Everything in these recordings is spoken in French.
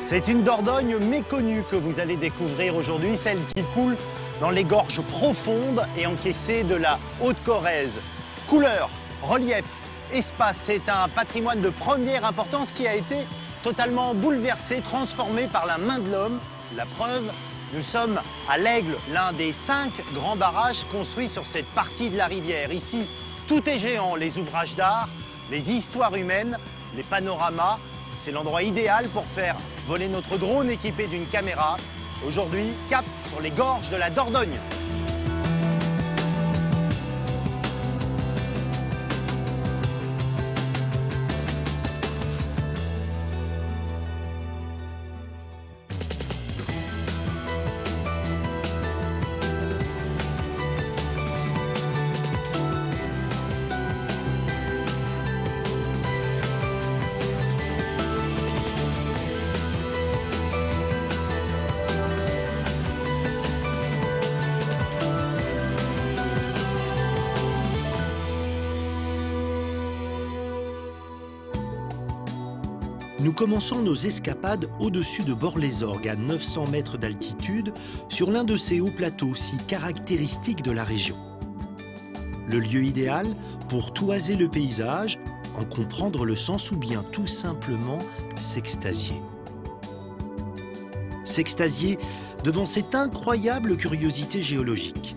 C'est une Dordogne méconnue que vous allez découvrir aujourd'hui, celle qui coule dans les gorges profondes et encaissées de la Haute-Corrèze. Couleur, relief, espace, c'est un patrimoine de première importance qui a été totalement bouleversé, transformé par la main de l'homme. La preuve, nous sommes à l'Aigle, l'un des 5 grands barrages construits sur cette partie de la rivière. Ici, tout est géant, les ouvrages d'art, les histoires humaines, les panoramas. C'est l'endroit idéal pour faire voler notre drone équipé d'une caméra. Aujourd'hui, cap sur les gorges de la Dordogne. Nous commençons nos escapades au-dessus de Bord-les-Orgues, à 900 mètres d'altitude, sur l'un de ces hauts plateaux si caractéristiques de la région. Le lieu idéal pour toiser le paysage, en comprendre le sens ou bien tout simplement s'extasier. S'extasier devant cette incroyable curiosité géologique.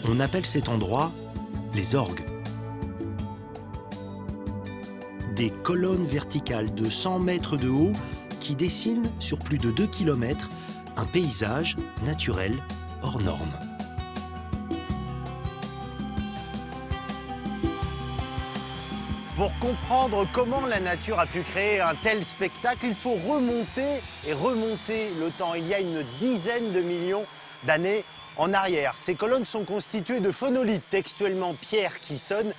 On appelle cet endroit les orgues. Des colonnes verticales de 100 mètres de haut qui dessinent sur plus de 2 km un paysage naturel hors norme. Pour comprendre comment la nature a pu créer un tel spectacle, il faut remonter le temps. Il y a une dizaine de millions d'années en arrière. Ces colonnes sont constituées de phonolite, textuellement pierre qui sonne.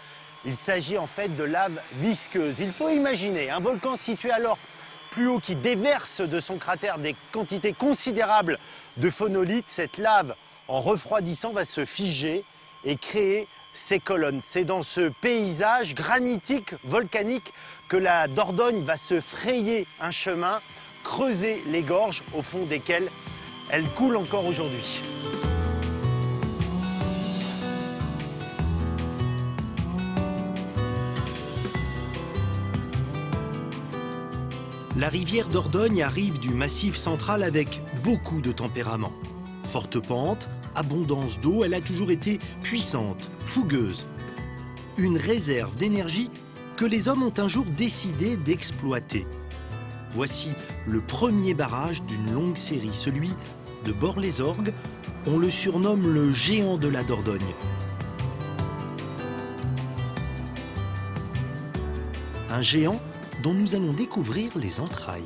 Il s'agit en fait de lave visqueuse. Il faut imaginer un volcan situé alors plus haut qui déverse de son cratère des quantités considérables de phonolite. Cette lave, en refroidissant, va se figer et créer ces colonnes. C'est dans ce paysage granitique, volcanique, que la Dordogne va se frayer un chemin, creuser les gorges au fond desquelles elle coule encore aujourd'hui. La rivière Dordogne arrive du Massif central avec beaucoup de tempérament. Forte pente, abondance d'eau, elle a toujours été puissante, fougueuse. Une réserve d'énergie que les hommes ont un jour décidé d'exploiter. Voici le premier barrage d'une longue série, celui de Bord-les-Orgues. On le surnomme le géant de la Dordogne. Un géant dont nous allons découvrir les entrailles.